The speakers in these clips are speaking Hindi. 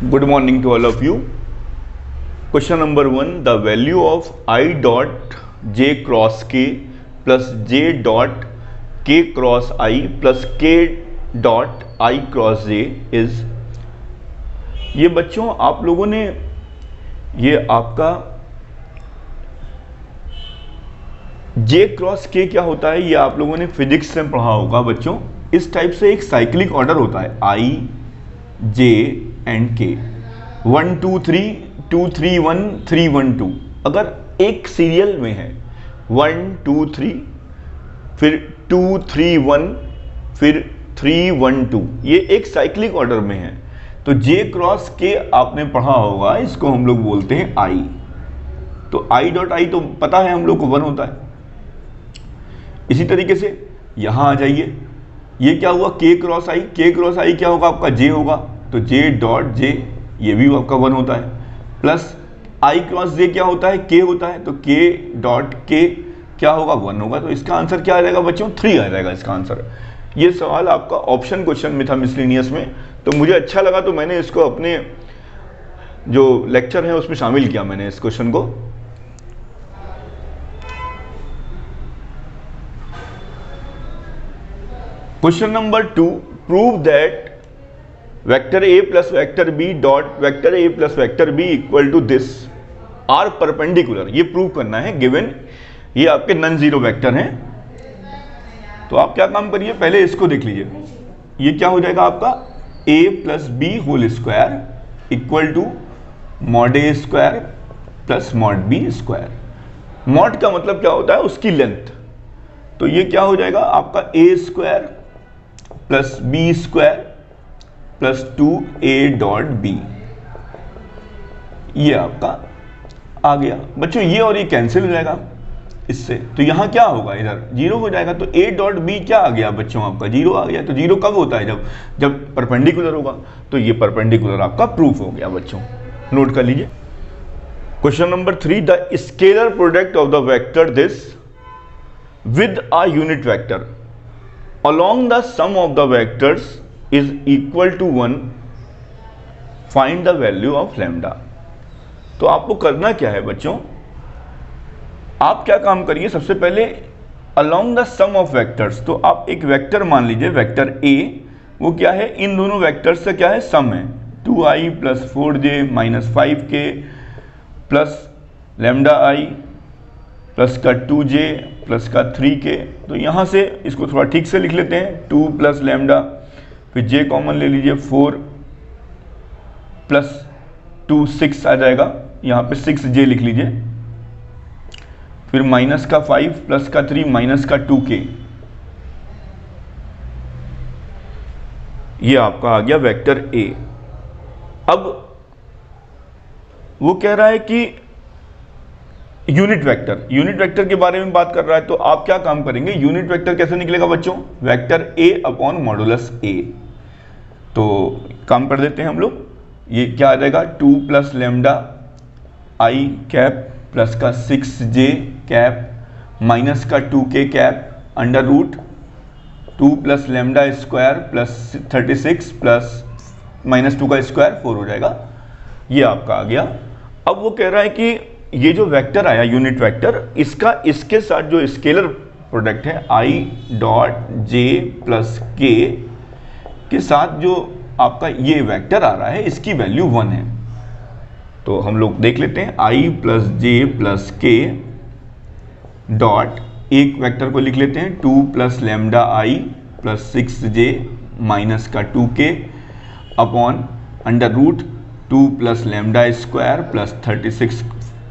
Good morning to all of you. Question number 1. The value of I dot j cross k plus j dot k cross I plus k dot I cross j is. ये बच्चों आप लोगों ने ये आपका j क्रॉस k क्या होता है ये आप लोगों ने फिजिक्स में पढ़ा होगा बच्चों. इस टाइप से एक साइक्लिक ऑर्डर होता है I J एंड K 1 2 3 2 3 1 3 1 2. अगर एक सीरियल में है 1 2 3 फिर 2 3 1 फिर 3 1 2, ये एक साइक्लिक ऑर्डर में है. तो J क्रॉस K आपने पढ़ा होगा, इसको हम लोग बोलते हैं I. तो I डॉट I तो पता है हम लोग को 1 होता है. इसी तरीके से यहां आ जाइए, ये क्या हुआ K क्रॉस I क्या होगा आपका J होगा, तो J डॉट J ये भी आपका 1 होता है. प्लस I क्रॉस J क्या होता है K होता है, तो K डॉट K क्या होगा 1 होगा. तो इसका आंसर क्या आ जाएगा बच्चों 3 आ जाएगा इसका आंसर. ये सवाल आपका ऑप्शन क्वेश्चन में था मिसलिनियस में, तो मुझे अच्छा लगा तो मैंने इसको अपने जो लेक्चर है उसमें शामिल किया मैंने इस क्वेश्चन को. Question number 2. Prove that vector A plus vector B dot vector A plus vector B equal to this are perpendicular. ये प्रूव करना है गिवन ये आपके नॉन जीरो वेक्टर हैं. तो आप क्या काम करिए, पहले इसको देख लीजिए. ये क्या हो जाएगा आपका A plus B whole square equal to mod A square plus mod B square. Mod का मतलब क्या होता है उसकी लेंथ. तो ये क्या हो जाएगा आपका A square plus B square plus 2a dot B. ये आपका आ गया बच्चों. ये और ये कैंसिल हो जाएगा इससे, तो यहां क्या होगा इधर 0 हो जाएगा. तो a डॉट बी क्या आ गया बच्चों आपका 0 आ गया. तो 0 कब होता है जब परपेंडिकुलर होगा. तो ये परपेंडिकुलर आपका प्रूफ हो गया बच्चों, नोट कर लीजिए. Question number 3. The scalar product of the vector this with a unit vector along the sum of the vectors is equal to 1. find the value of lambda. तो आपको करना क्या है बच्चों, आप क्या काम करिए, सबसे पहले along the sum of vectors. तो आप एक वेक्टर मान लीजिए वेक्टर A, वो क्या है इन दोनों वेक्टर्स से क्या है सम है 2i plus 4j minus 5k plus lambda i plus का 2j प्लस का 3k. तो यहाँ से इसको थोड़ा ठीक से लिख लेते हैं 2 प्लस लैम्डा फिर j कॉमन ले लीजिए 4 प्लस 2 6 आ जाएगा. यहाँ पे 6j लिख लीजिए, फिर माइनस का 5 प्लस का 3 माइनस का 2k. ये आपका आ गया वेक्टर A. अब वो कह रहा है कि यूनिट वेक्टर के बारे में बात कर रहा है. तो आप क्या काम करेंगे, यूनिट वेक्टर कैसे निकलेगा बच्चों, vector A upon modulus A. तो काम कर देते हैं हम लोग. ये क्या आ जाएगा 2 plus lambda i cap plus का 6j कैप माइनस का 2k cap under root 2 plus lambda square plus 36 plus minus 2 का स्क्वायर 4 हो जाएगा. ये आपका आ गया. अब वो कह रहा है कि ये जो वेक्टर आया यूनिट वेक्टर, इसका इसके साथ जो स्केलर प्रोडक्ट है I dot J plus K के साथ जो आपका ये वेक्टर आ रहा है इसकी वैल्यू 1 है. तो हम लोग देख लेते हैं I plus J plus K dot एक वेक्टर को लिख लेते हैं 2 plus lambda I plus 6j minus का 2k upon under root 2 plus lambda square plus 36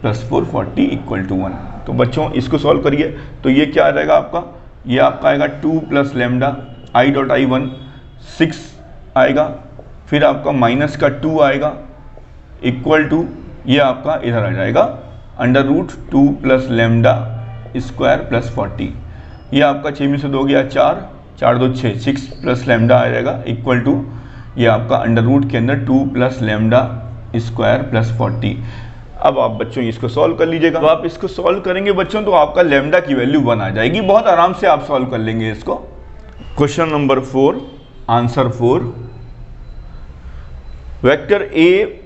plus 440 equal to 1. तो बच्चों इसको सॉल्व करिए. तो ये क्या आ जाएगा आपका, ये आपका आएगा 2 plus lambda I dot I 1 6 आएगा, फिर आपका माइनस का 2 आएगा इक्वल टू ये आपका इधर आ जाएगा under root 2 plus lambda square plus 40. ये आपका 6 में से 2 गया 4 4 2 6 6 प्लस लैम्डा आ जाएगा इक्वल टू ये आपका अंडर रूट के अंदर 2 प्लस लैम्डा स्क्वायर प्लस 40. अब आप बच्चों इसको सॉल्व कर लीजिएगा. तो आप इसको सॉल्व करेंगे बच्चों तो आपका लैम्डा की वैल्यू 1 आ जाएगी. बहुत आराम से आप सॉल्व कर लेंगे इसको. Question number 4 answer 4. Vector A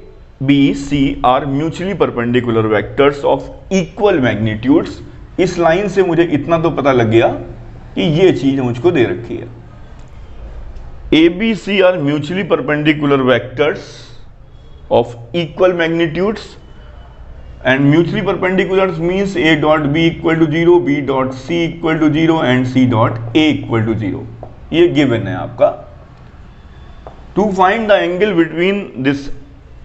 B C are mutually perpendicular vectors of equal magnitudes. इस लाइन से मुझे इतना तो पता लग गया कि ये चीज मुझको दे रखी है। A B C are mutually perpendicular vectors of equal magnitudes and mutually perpendiculars means a dot b equal to 0, b dot c equal to 0 and c dot a equal to 0। ये given है आपका। To find the angle between this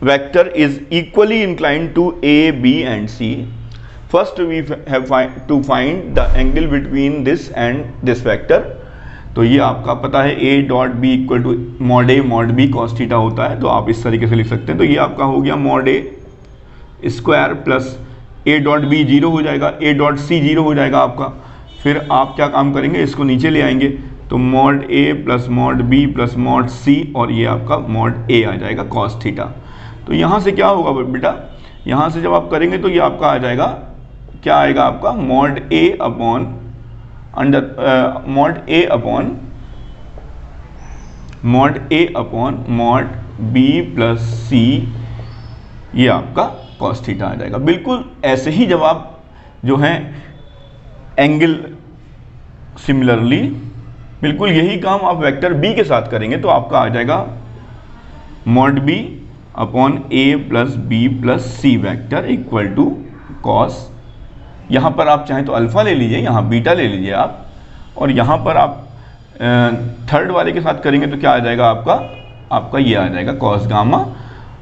vector is equally inclined to a, b and c, first we have to find the angle between this and this vector। तो ये आपका पता है a dot b equal to mod a mod b cos theta होता है, तो आप इस तरीके से लिख सकते हैं। तो ये आपका हो गया mod a square plus A dot B zero हो जाएगा, ए डॉट सी जीरो हो जाएगा आपका। फिर आप क्या काम करेंगे, इसको नीचे ले आएंगे, तो mod A plus mod B plus mod C और ये आपका मॉड ए आ जाएगा कॉस थीटा। तो यहाँ से क्या होगा बेटा, यहाँ से जब आप करेंगे तो ये आपका आ जाएगा, क्या आएगा आपका मॉड ए अपॉन अंडर मॉड ए अपॉन मॉड बी प्लस सी, ये आपका कॉस थीटा आ जाएगा। बिल्कुल ऐसे ही जब आप जो है एंगल सिमिलरली बिल्कुल यही काम आप वेक्टर बी के साथ करेंगे तो आपका आ जाएगा mod B upon A plus B plus C vector equal to cos, यहाँ पर आप चाहें तो अल्फा ले लीजिए, यहाँ बीटा ले लीजिए आप, और यहाँ पर आप थर्ड वाले के साथ करेंगे तो क्या आ जाएगा आपका ये आ जाएगा कॉस गामा।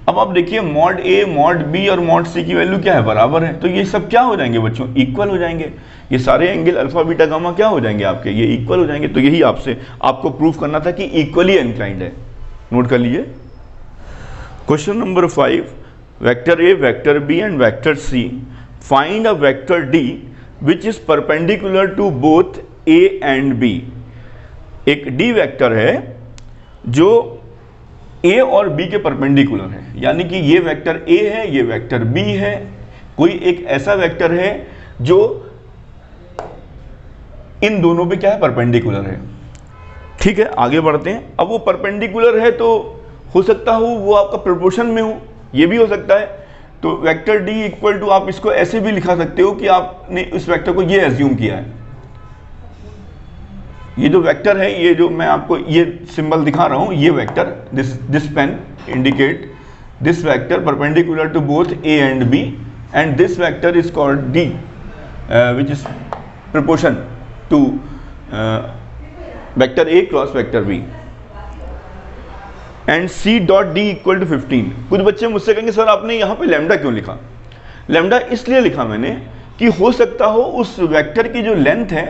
अब आप देखिए मॉड ए मॉड बी और मॉड सी की वैल्यू क्या है, बराबर है, तो ये सब क्या हो जाएंगे बच्चों, इक्वल हो जाएंगे। ये सारे एंगल अल्फा बीटा गामा क्या हो जाएंगे आपके, ये इक्वल हो जाएंगे। तो यही आपको प्रूफ करना था कि इक्वली इंक्लाइंड है। नोट कर लीजिए। Question number 5, vector A vector B and vector C, find a vector D which is perpendicular to both A and B. एक डी वेक्टर है जो ए और बी के परपेंडिकुलर है, यानी कि ये वेक्टर ए है, ये वेक्टर बी है, कोई एक ऐसा वेक्टर है जो इन दोनों पे क्या है, परपेंडिकुलर है। ठीक है, आगे बढ़ते हैं। अब वो परपेंडिकुलर है तो हो सकता हो वो आपका प्रोपोर्शन में हो, ये भी हो सकता है। तो वेक्टर डी इक्वल टू, आप इसको ऐसे भी लिखा सकते हो कि आपने इस वेक्टर को ये एज्यूम किया है, ये जो वेक्टर है, ये जो मैं आपको ये सिंबल दिखा रहा हूं, ये vector, this pen indicate this vector perpendicular to both A and B and this vector is called D which is proportion to vector A cross vector B and C dot D equal to 15। कुछ बच्चे मुझसे कहेंगे सर आपने यहाँ पे लैम्डा क्यों लिखा। लैम्डा इसलिए लिखा मैंने कि हो सकता हो उस वेक्टर की जो लेंथ है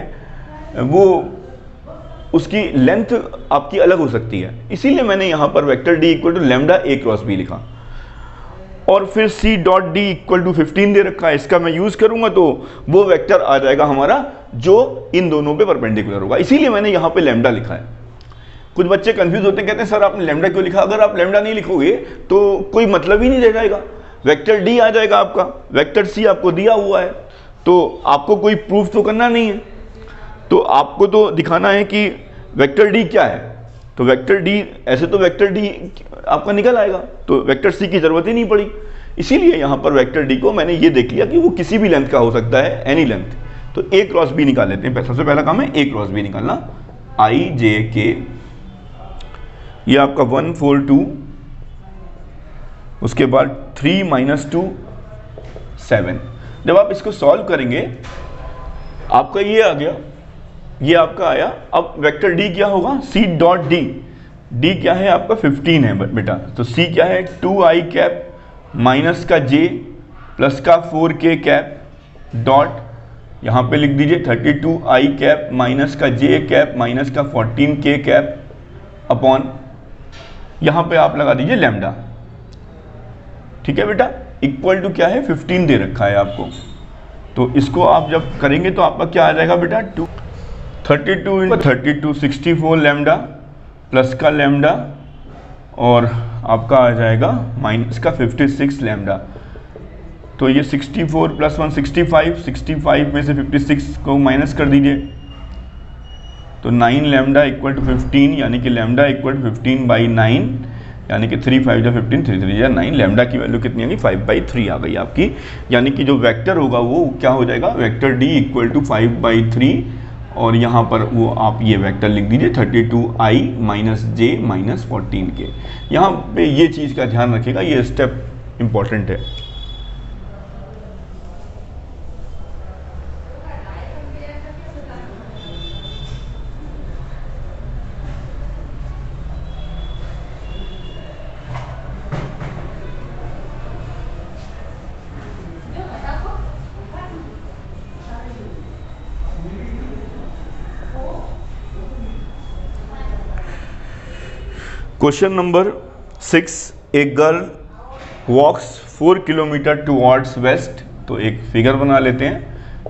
वो उसकी लेंथ आपकी अलग हो सकती है, इसीलिए मैंने यहां पर vector D equal to lambda A cross B लिखा। और फिर C dot D equal to 15 दे रखा है, इसका मैं यूज करूंगा तो वो वेक्टर आ जाएगा हमारा जो इन दोनों पे परपेंडिकुलर होगा, इसीलिए मैंने यहां पे लैम्डा लिखा है। कुछ बच्चे कंफ्यूज होते हैं, कहते हैं सर आपने लैम्डा क्यों लिखा। अगर आप लैम्डा नहीं लिखोगे तो कोई मतलब ही नहीं रह जाएगा, वेक्टर डी आ जाएगा आपका, वेक्टर सी आपको दिया हुआ है, तो आपको कोई प्रूफ तो करना नहीं है, तो आपको तो दिखाना है कि वेक्टर डी क्या है। तो वेक्टर डी, ऐसे तो वेक्टर डी आपका निकल आएगा, तो वेक्टर सी की जरूरत ही नहीं पड़ी। इसीलिए यहां पर वेक्टर डी को मैंने ये देख लिया कि वो किसी भी लेंथ का हो सकता है, एनी लेंथ। तो ए क्रॉस बी निकाल लेते हैं। सबसे पहला काम है ए क्रॉस बी निकालना, आई जे के, ये आपका 1 4 2, उसके बाद 3 - 2 7। जब आप इसको सॉल्व करेंगे आपका ये आ गया, ये आपका आया। अब वेक्टर डी क्या होगा, सी डॉट डी, डी क्या है आपका 15 है बेटा, तो सी क्या है 2i कैप माइनस का j प्लस का 4k कैप डॉट, यहाँ पे लिख दीजिए 32i कैप माइनस का j कैप माइनस का 14k कैप अपॉन, यहाँ पे आप लगा दीजिए लैम्डा। ठीक है बेटा, इक्वल टू क्या है 15 दे रखा है आपको, तो इसको आप जब करेंगे तो आपका क्या आ जाएगा बेटा 32 × 32 64 लैम्डा प्लस का लैम्डा और आपका आ जाएगा माइनस का 56 लैम्डा। तो ये 64 + 1 65, 65 में से 56 को माइनस कर दीजिए, तो 9 लैम्डा इक्वल टू 15, यानी कि लैम्डा इक्वल टू 15/9। यानी कि 3 5 जा 15, 3 3 जा 9, लैम्डा की वैल्यू कितनी आ गई 5/3 आ गई आपकी। यानी कि जो वेक्टर होगा वो क्या हो जाएगा, वेक्टर डी इक्वल टू 5/3, और यहाँ पर वो आप ये वेक्टर लिख दीजिए 32i माइनस जे माइनस 14k। यहाँ पे ये चीज़ का ध्यान रखिएगा, ये स्टेप इम्पॉर्टेंट है। Question number 6, a girl walks 4 kilometre towards west. तो एक फिगर बना लेते हैं,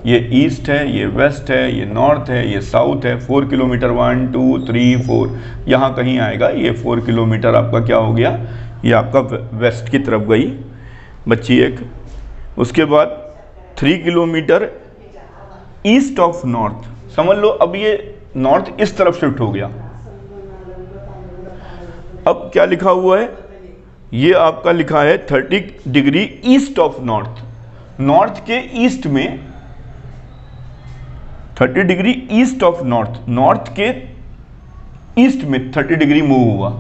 ये ईस्ट है, ये वेस्ट है, ये नॉर्थ है, ये साउथ है। 4 किलोमीटर 1 2 3 4 यहाँ कहीं आएगा। ये 4 किलोमीटर आपका क्या हो गया, ये आपका वेस्ट की तरफ गई बच्ची एक। उसके बाद 3 किलोमीटर ईस्ट ऑफ नॉर्थ, समझ लो अब ये नॉर्थ इस तरफ शिफ्ट हो गया। अब क्या लिखा हुआ है, ये आपका लिखा है 30 degree east of north. North के ईस्ट में 30 degree east of north, north के ईस्ट में 30 डिग्री मूव हुआ।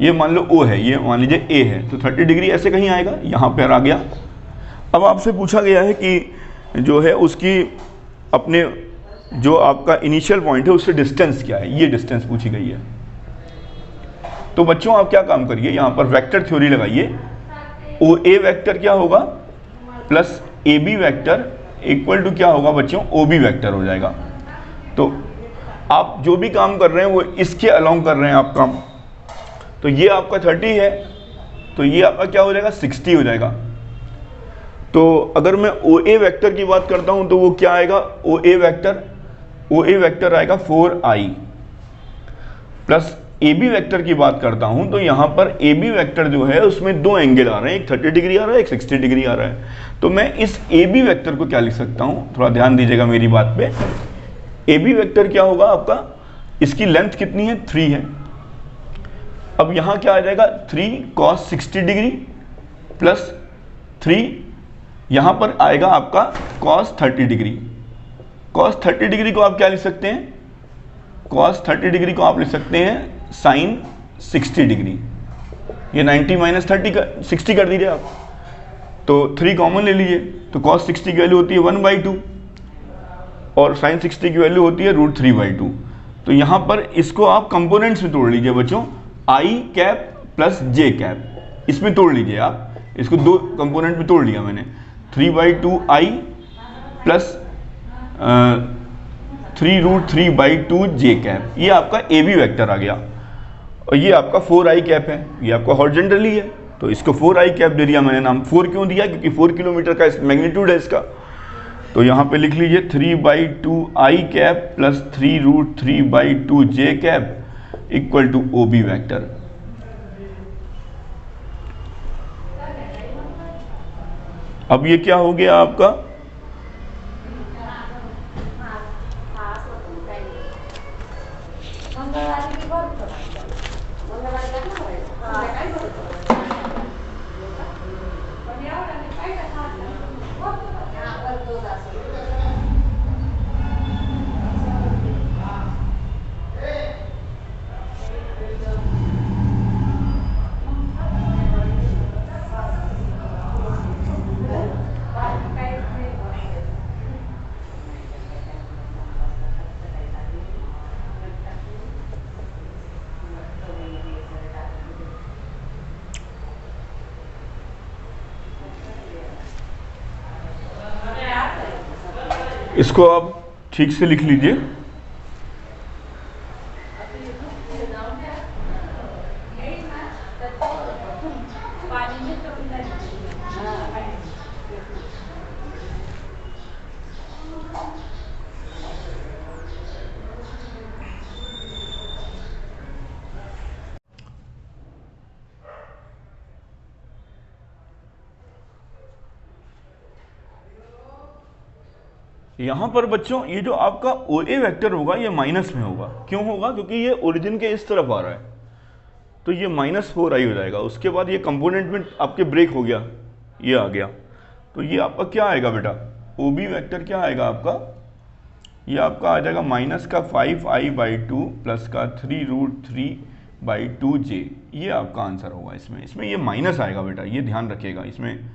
ये मान लो ओ है, ये मान लीजिए ए है, तो 30 डिग्री ऐसे कहीं आएगा, यहां पर आ गया। अब आपसे पूछा गया है कि जो है उसकी अपने जो आपका इनिशियल पॉइंट है उससे डिस्टेंस क्या है, ये डिस्टेंस पूछी गई है। तो बच्चों आप क्या काम करिए, यहां पर वेक्टर थ्योरी लगाइए। ओ ए वेक्टर क्या होगा plus A B vector equal to क्या होगा बच्चों, ओ बी वेक्टर हो जाएगा। तो आप जो भी काम कर रहे हैं वो इसके अलोंग कर रहे हैं आप काम। तो ये आपका 30 है, तो ये आपका क्या हो जाएगा 60 हो जाएगा। तो अगर मैं ओ ए वेक्टर की बात करता हूं तो वो क्या आएगा, ओ ए वेक्टर आएगा 4i, plus A B vector की बात करता हूं तो यहां पर ए बी वेक्टर जो है उसमें दो एंगल आ रहे हैं, एक 30 डिग्री आ रहा है, एक 60 डिग्री आ रहा है। तो मैं इस ए बी वेक्टर को क्या लिख सकता हूं, थोड़ा ध्यान दीजिएगा मेरी बात पे। ए बी वेक्टर क्या होगा आपका, इसकी लेंथ कितनी है 3 है। अब यहां क्या आ जाएगा 3 cos 60 डिग्री प्लस 3 यहां पर आएगा आपका cos 30 डिग्री। cos 30 डिग्री को आप क्या लिख सकते हैं, cos 30 डिग्री को आप लिख सकते हैं sin 60 डिग्री। ये 90 माइनस 60 कर दीजिए आप, तो 3 कॉमन ले लीजिए, तो cos 60 की वैल्यू होती है 1/2 और sin 60 की वैल्यू होती है √3/2। तो यहां पर इसको आप कंपोनेंट्स में तोड़ लीजिए बच्चों, i cap plus j cap, इसमें तोड़ लीजिए आप, इसको दो कंपोनेंट में तोड़ लिया मैंने, 3/2i प्लस 3√3/2 j कैप। ये आपका ए बी वेक्टर आ गया। और ये आपका 4i कैप है, ये आपका हॉरिजॉन्टली है, तो इसको 4i कैप दे दिया मैंने। नाम 4 क्यों दिया, क्योंकि 4 किलोमीटर का मैग्नीट्यूड है इसका। तो यहां पे लिख लीजिए 3/2i cap plus 3√3/2 j cap equal to O B vector. अब ये क्या हो गया आपका, इसको आप ठीक से लिख लीजिए। यहां पर बच्चों ये जो आपका ओ ए वेक्टर होगा ये माइनस में होगा। क्यों होगा, क्योंकि ये ओरिजिन के इस तरफ आ रहा है। तो ये -4i हो जाएगा। उसके बाद ये कंपोनेंट में आपके ब्रेक हो गया, ये आ गया, तो ये आपका क्या आएगा बेटा, ओ बी वैक्टर क्या आएगा आपका, ये आपका आ जाएगा -5i/2 प्लस का 3√3/2j। ये आपका आंसर होगा। इसमें ये माइनस आएगा बेटा, ये ध्यान रखिएगा, इसमें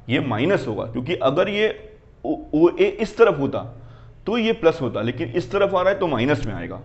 ये माइनस होगा, क्योंकि अगर ये ओ ए इस तरफ होता तो ये प्लस होता, लेकिन इस तरफ आ रहा है तो माइनस में आएगा।